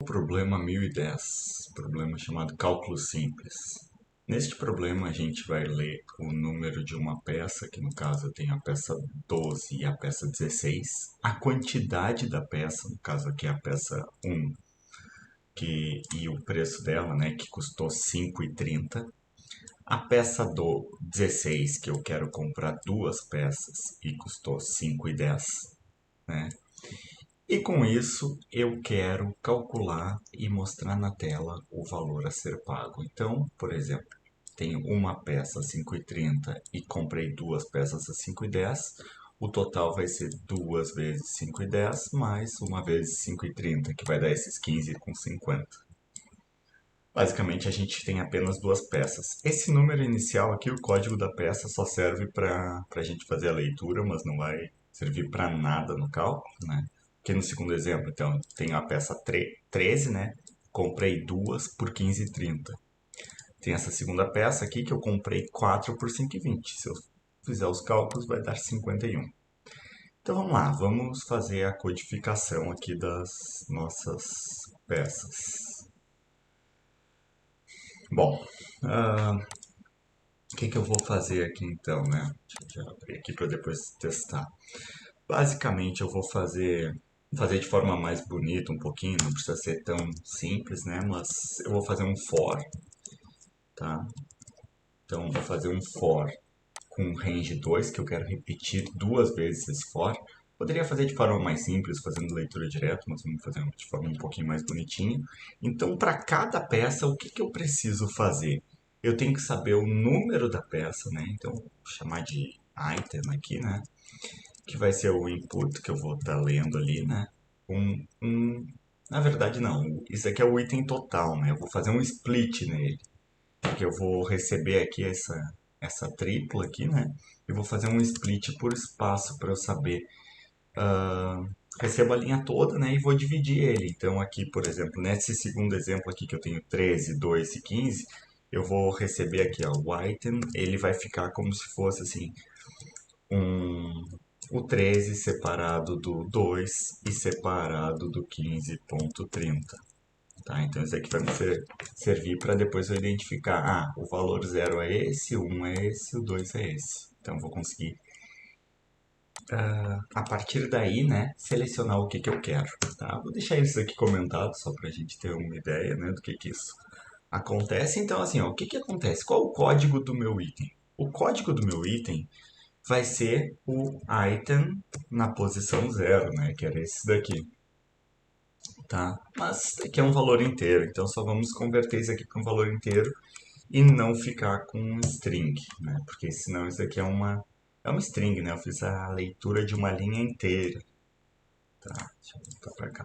Problema 1010, problema chamado cálculo simples. Neste problema a gente vai ler o número de uma peça, que no caso eu tenho a peça 12 e a peça 16, a quantidade da peça, no caso aqui é a peça 1, e o preço dela, né, que custou 5,30. A peça do 16, que eu quero comprar duas peças e custou 5,10, né? E com isso eu quero calcular e mostrar na tela o valor a ser pago. Então, por exemplo, tenho uma peça a 5,30 e comprei duas peças a 5,10. O total vai ser 2 vezes 5,10 mais uma vezes 5,30, que vai dar esses 15,50. Basicamente, a gente tem apenas duas peças. Esse número inicial aqui, o código da peça, só serve para a gente fazer a leitura, mas não vai servir para nada no cálculo, né? Aqui no segundo exemplo, então, tenho a peça 13, né? Comprei duas por 15,30. Tem essa segunda peça aqui que eu comprei 4 por 5,20. Se eu fizer os cálculos, vai dar 51. Então vamos lá, vamos fazer a codificação aqui das nossas peças. Bom, o que eu vou fazer aqui então, né? Deixa eu abrir aqui para depois testar. Basicamente eu vou fazer de forma mais bonita um pouquinho, não precisa ser tão simples, né? Mas eu vou fazer um for, tá? Então eu vou fazer um for com range 2, que eu quero repetir duas vezes esse for. Poderia fazer de forma mais simples, fazendo leitura direto, mas vamos fazer de forma um pouquinho mais bonitinha. Então, para cada peça, o que eu preciso fazer? Eu tenho que saber o número da peça, né? Então, vou chamar de item aqui, né? Que vai ser o input que eu vou estar lendo ali, né? Na verdade, não. Isso aqui é o item total, né? Eu vou fazer um split nele, que eu vou receber aqui essa tripla aqui, né? E vou fazer um split por espaço para eu saber. Recebo a linha toda, né? E vou dividir ele. Então aqui, por exemplo, nesse segundo exemplo aqui que eu tenho 13, 2 e 15, eu vou receber aqui, ó, o item, ele vai ficar como se fosse assim, o 13 separado do 2 e separado do 15,30. Tá? Então isso aqui vai me servir para depois eu identificar, o valor 0 é esse, o 1 é esse, o 2 é esse. Então eu vou conseguir, a partir daí, né, selecionar o que eu quero. Tá? Vou deixar isso aqui comentado só para a gente ter uma ideia, né, do que isso acontece. Então assim, ó, o que acontece? Qual o código do meu item? O código do meu item vai ser o item na posição 0, né, que era esse daqui. Tá? Mas aqui é um valor inteiro, então só vamos converter isso aqui para um valor inteiro e não ficar com um string, né? Porque senão isso aqui é uma string, né? Eu fiz a leitura de uma linha inteira. Tá, deixa eu voltar para cá.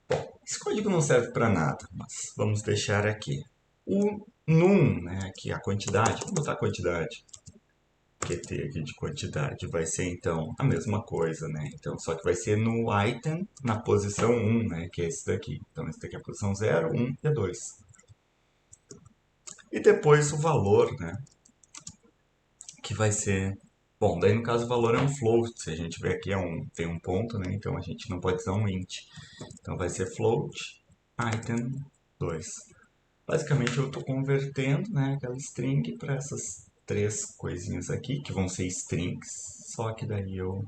Bom, esse código não serve para nada, mas vamos deixar aqui. O num, né? Aqui a quantidade, vamos botar a quantidade. QT aqui de quantidade vai ser então a mesma coisa, né? Então, só que vai ser no item na posição 1, né? Que é esse daqui. Então, esse daqui é a posição 0, 1 e 2. E depois o valor, né? Que vai ser... Bom, daí no caso o valor é um float. Se a gente ver aqui tem um ponto, né? Então a gente não pode usar um int. Então vai ser float item 2. Basicamente eu estou convertendo, né, aquela string para essas três coisinhas aqui, que vão ser strings. Só que daí eu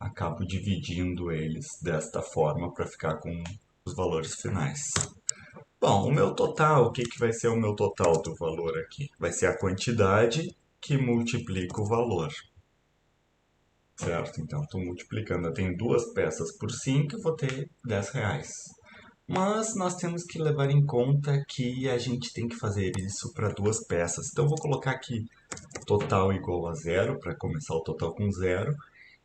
acabo dividindo eles desta forma para ficar com os valores finais. Bom, o meu total, o que vai ser o meu total do valor aqui? Vai ser a quantidade que multiplica o valor. Certo? Então, estou multiplicando. Eu tenho duas peças por 5, eu vou ter R$ 10. Mas nós temos que levar em conta que a gente tem que fazer isso para duas peças. Então, eu vou colocar aqui total igual a zero, para começar o total com zero.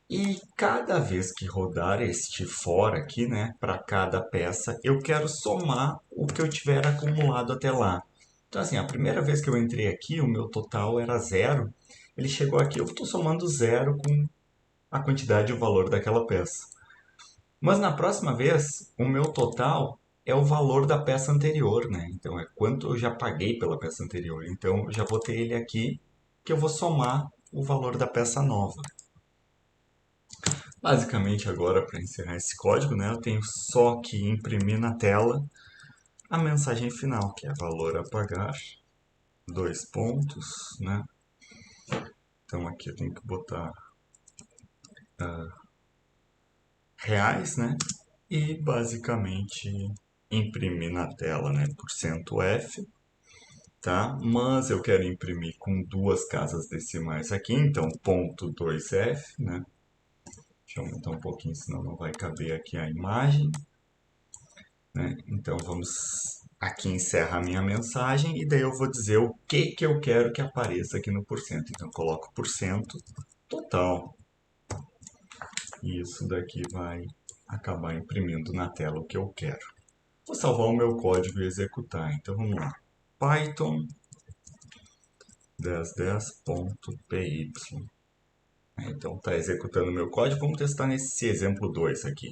E cada vez que rodar este for aqui, né, para cada peça, eu quero somar o que eu tiver acumulado até lá. Então, assim, a primeira vez que eu entrei aqui, o meu total era zero. Ele chegou aqui, eu estou somando zero com a quantidade e o valor daquela peça. Mas na próxima vez, o meu total é o valor da peça anterior, né? Então, é quanto eu já paguei pela peça anterior. Então, eu já vou ter ele aqui, que eu vou somar o valor da peça nova. Basicamente agora para encerrar esse código, né, eu tenho só que imprimir na tela a mensagem final, que é valor a pagar, dois pontos, né? Então aqui eu tenho que botar reais, né? E basicamente imprimir na tela, né? Porcento F, tá? Mas eu quero imprimir com duas casas decimais aqui, então ponto 2F, né? Deixa eu aumentar um pouquinho, senão não vai caber aqui a imagem, né? Então vamos aqui encerra a minha mensagem e daí eu vou dizer o que que eu quero que apareça aqui no porcento. Então eu coloco porcento total. E isso daqui vai acabar imprimindo na tela o que eu quero. Vou salvar o meu código e executar. Então vamos lá. Python 1010.py. Então está executando o meu código. Vamos testar nesse exemplo 2 aqui.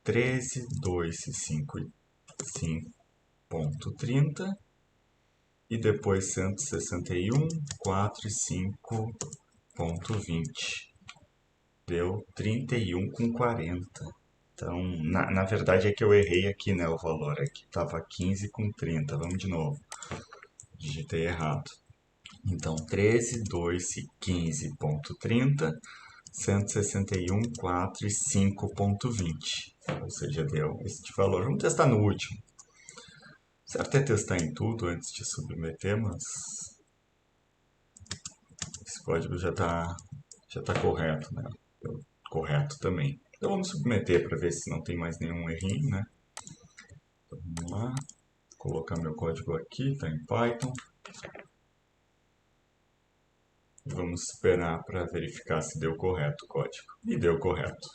13.255.30 e depois 161.4.5.20. Deu 31,40. Então, na verdade é que eu errei aqui, né, o valor. Aqui estava 15,30. Vamos de novo. Digitei errado. Então, 13, 2 e 15,30, 161, 4 e 5,20. Ou seja, deu este valor. Vamos testar no último. Certo é testar em tudo antes de submeter, mas esse código já tá correto, né? Correto também. Então vamos submeter para ver se não tem mais nenhum errinho, né? Então, vamos lá. Vou colocar meu código aqui, está em Python. Vamos esperar para verificar se deu correto o código. E deu correto.